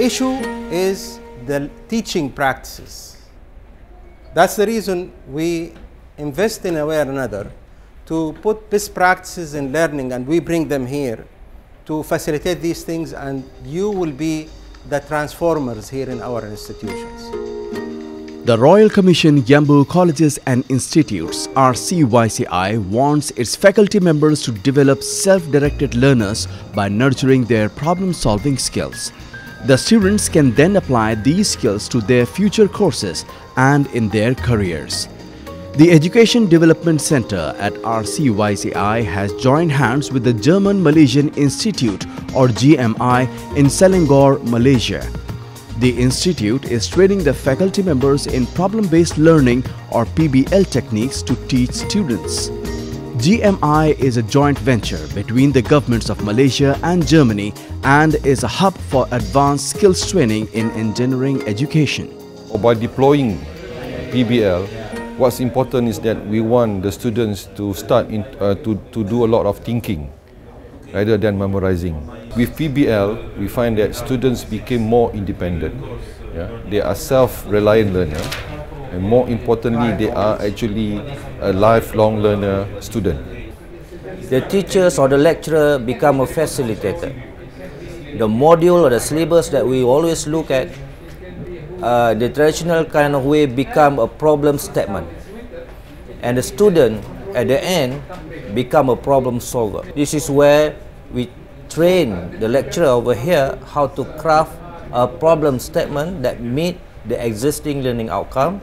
issue is the teaching practices. That's the reason we invest in a way or another to put best practices in learning, and we bring them here to facilitate these things, and you will be the transformers here in our institutions. The Royal Commission Yambu Colleges and Institutes RCYCI wants its faculty members to develop self-directed learners by nurturing their problem-solving skills. The students can then apply these skills to their future courses and in their careers. The Education Development Center at RCYCI has joined hands with the German-Malaysian Institute or GMI in Selangor, Malaysia. The institute is training the faculty members in problem-based learning or PBL techniques to teach students. GMI is a joint venture between the governments of Malaysia and Germany and is a hub for advanced skills training in engineering education. By deploying PBL, what's important is that we want the students to start to do a lot of thinking rather than memorizing. With PBL, we find that students became more independent. They are self-reliant learners, and more importantly, they are actually a lifelong learner student. The teachers or the lecturer become a facilitator. The module or the syllabus that we always look at, the traditional kind of way become a problem statement, and the student at the end become a problem solver. This is where we train the lecturer over here how to craft a problem statement that meet the existing learning outcome,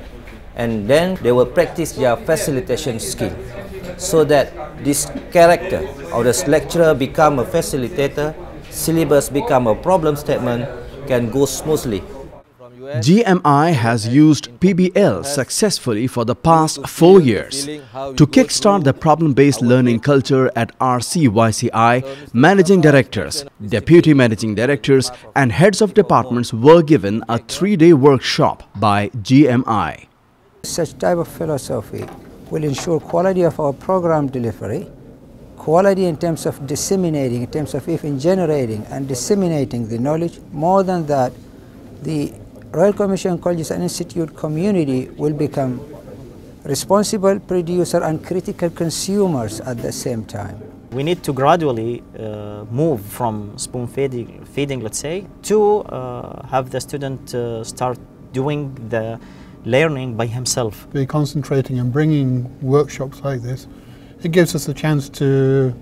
and then they will practice their facilitation skill so that this character or this lecturer become a facilitator, syllabus become a problem statement, can go smoothly. GMI has used PBL successfully for the past 4 years. To kickstart the problem-based learning culture at RCYCI, managing directors, deputy managing directors and heads of departments were given a 3-day workshop by GMI. Such type of philosophy will ensure quality of our program delivery, quality in terms of disseminating, in terms of even generating and disseminating the knowledge. More than that, the Royal Commission Colleges and Institute community will become responsible producer and critical consumers at the same time. We need to gradually move from spoon feeding, let's say, to have the student start doing the learning by himself. We're concentrating on bringing workshops like this. It gives us a chance to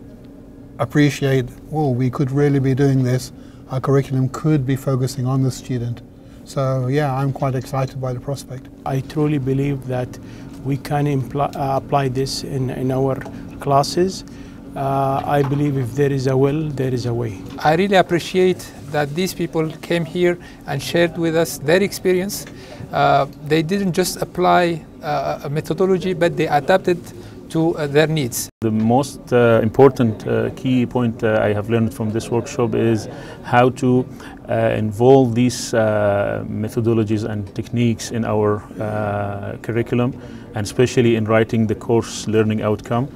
appreciate, oh, we could really be doing this. Our curriculum could be focusing on the student. So yeah, I'm quite excited by the prospect. I truly believe that we can apply this in our classes. I believe if there is a will, there is a way. I really appreciate that these people came here and shared with us their experience. They didn't just apply a methodology, but they adapted to their needs. The most important key point I have learned from this workshop is how to involve these methodologies and techniques in our curriculum, and especially in writing the course learning outcome.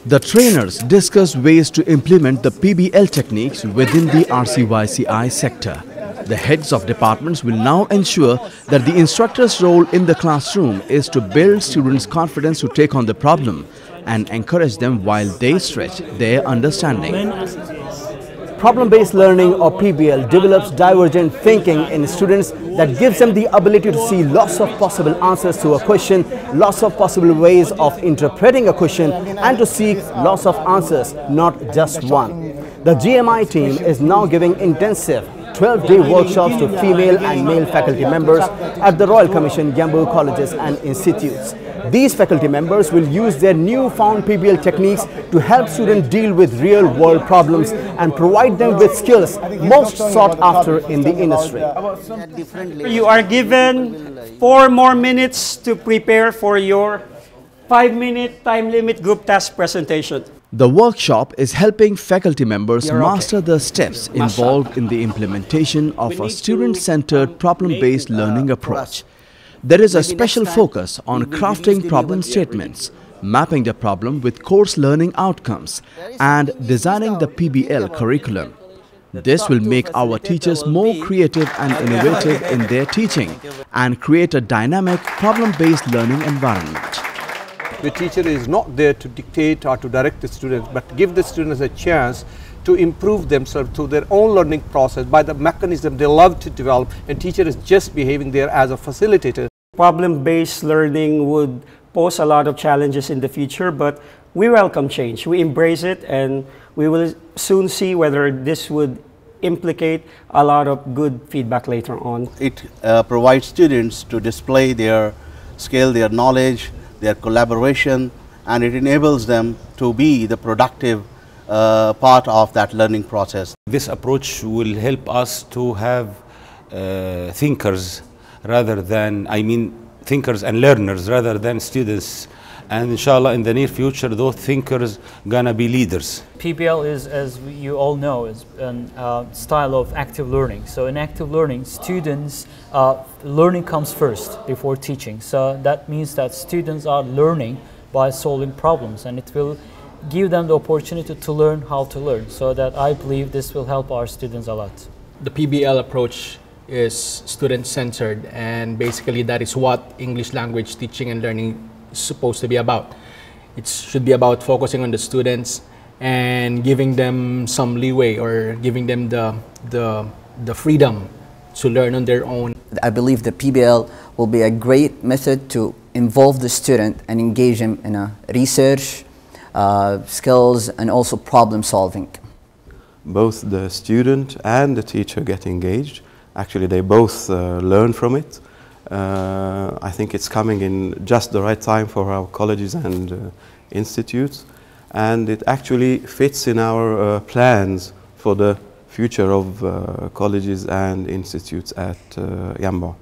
The trainers discussed ways to implement the PBL techniques within the RCYCI sector. The heads of departments will now ensure that the instructor's role in the classroom is to build students' confidence to take on the problem and encourage them while they stretch their understanding. Problem-based learning or PBL develops divergent thinking in students that gives them the ability to see lots of possible answers to a question, lots of possible ways of interpreting a question, and to seek lots of answers, not just one. The GMI team is now giving intensive 12-day workshops to female and male faculty members at the Royal Commission Yambu Colleges and Institutes. These faculty members will use their newfound PBL techniques to help students deal with real-world problems and provide them with skills most sought after in the industry. You are given 4 more minutes to prepare for your 5-minute time limit group task presentation. The workshop is helping faculty members master the steps involved in the implementation of a student-centered problem-based learning approach. There is a special focus on crafting problem statements, mapping the problem with course learning outcomes, and designing the PBL curriculum. This will make our teachers more creative and innovative in their teaching and create a dynamic, problem-based learning environment. The teacher is not there to dictate or to direct the students, but give the students a chance to improve themselves through their own learning process by the mechanism they love to develop, and teacher is just behaving there as a facilitator. Problem-based learning would pose a lot of challenges in the future, but we welcome change. We embrace it, and we will soon see whether this would implicate a lot of good feedback later on. It provides students to display their skill, their knowledge, their collaboration, and it enables them to be the productive part of that learning process. This approach will help us to have thinkers rather than, thinkers and learners rather than students. And inshallah, in the near future, those thinkers gonna be leaders. PBL is, as you all know, is a style of active learning. So in active learning, students, learning comes first before teaching. So that means that students are learning by solving problems, and it will give them the opportunity to learn how to learn. So that I believe this will help our students a lot. The PBL approach is student-centered, and basically that is what English language teaching and learning is supposed to be about. It should be about focusing on the students and giving them some leeway, or giving them the freedom to learn on their own. I believe the PBL will be a great method to involve the student and engage him in a research, skills, and also problem solving. Both the student and the teacher get engaged. Actually, they both learn from it. I think it's coming in just the right time for our colleges and institutes, and it actually fits in our plans for the future of colleges and institutes at Yanbu.